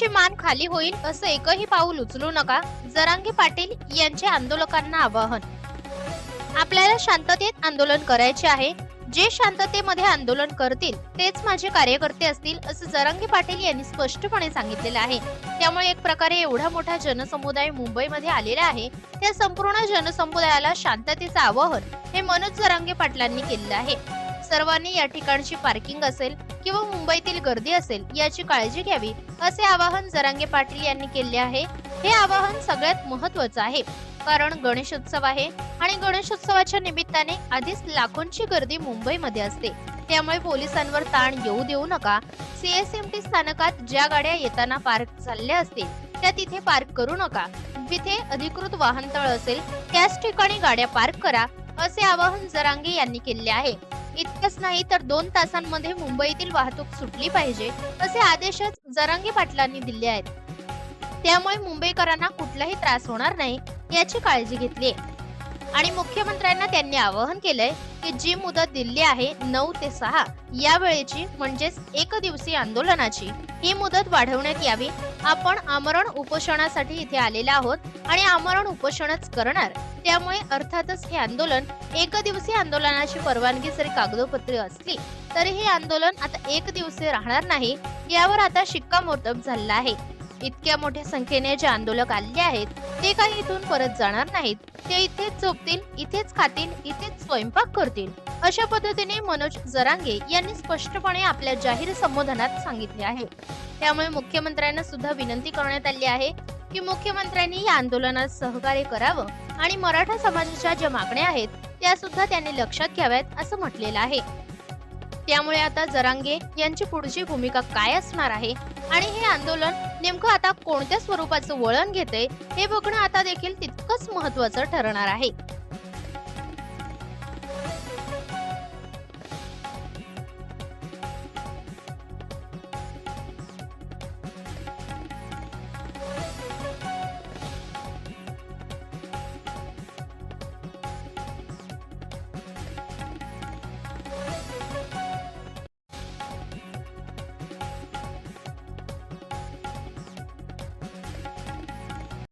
तुमची मान खाली होईल असं एकही पाऊल उचलू नका, जरांगे पाटील यांचे आंदोलकांना आवाहन। आपल्याला शांततेत आंदोलन करायचे आहे, जे शांततेमध्ये आंदोलन करतील तेच माझे कार्यकर्ते असतील असं जरांगे पाटील यांनी स्पष्टपणे सांगितलेलं आहे। त्यामुळे एक प्रकारे एवढा मोठा जनसमुदाय मुंबईमध्ये आलेला आहे, त्या संपूर्ण जनसमुदायाला शांततेचं आवाहन हे मनोज जरांगे पाटलांनी केलेलं आहे। सर्वांनी या ठिकाणची पार्किंग असेल किंवा मुंबईतील गर्दी असेल याची काळजी घ्यावी असे आवाहन जरांगे पाटील यांनी केले आहे। हे आवाहन सगळ्यात महत्त्वाचं आहे, कारण गणेशोत्सव आहे आणि गणेशोत्सवाच्या निमित्ताने आधीच लाखोंची गर्दी मुंबईमध्ये असते। त्यामुळे पोलिसांवर ताण येऊ देऊ नका। सीएसएमटी स्थानकात ज्या गाड्या येताना पार्क झाल्या असतील त्या तिथे पार्क करू नका। जिथे अधिकृत वाहनतळ असेल त्याच ठिकाणी गाड्या पार्क करा असे आवाहन जरांगे यांनी केले आहे। इतकंच नाही तर 2 तासांमध्ये मुंबईतील वाहतूक सुटली पाहिजे असे आदेशच जरांगे पाटलांनी दिले आहेत। त्यामुळे मुंबईकरांना कुठलाही त्रास होणार नाही याची काळजी घेतली आणि मुख्यमंत्र्यांना त्यांनी आवाहन केलंय की जी मुदत दिली आहे 9 ते 6 या वेळेची म्हणजेच एक दिवसीय आंदोलनाची ही मुदत वाढवण्यात यावी। आपण आमरण उपोषणासाठी इथे आलेले आहोत आणि आमरण उपोषणच करणार। त्यामुळे अर्थातच हे आंदोलन एक दिवसीय आंदोलनाची परवानगी जरी कागदोपत्री असली तरी हे आंदोलन आता एक दिवसीय राहणार नाही, यावर आता शिक्कामोर्तब झाला आहे। इतक्या मोठ्या संख्येने जे आंदोलक आले आहेत ते काही इथून परत जाणार नाहीत, ते इथेच झोपतील, इथेच खातील, इथेच स्वयंपाक करतील अशा पद्धतीने मनोज जरांगे यांनी स्पष्टपणे आपल्या जाहीर संबोधनात सांगितले आहे। त्यामुळे मुख्यमंत्र्यांना सुद्धा विनंती करण्यात आली आहे की मुख्यमंत्र्यांनी या आंदोलनात सहकार्य करावं आणि मराठा समाजाच्या ज्या मागण्या आहेत त्या सुद्धा त्यांनी लक्षात घ्याव्यात असं म्हटलेलं आहे। त्यामुळे आता जरांगे यांची पुढची भूमिका काय असणार आहे आणि हे आंदोलन नेमकं आता कोणत्या स्वरूपाचं वळण घेते हे बघणं आता देखील तितकंच महत्त्वाचं ठरणार आहे।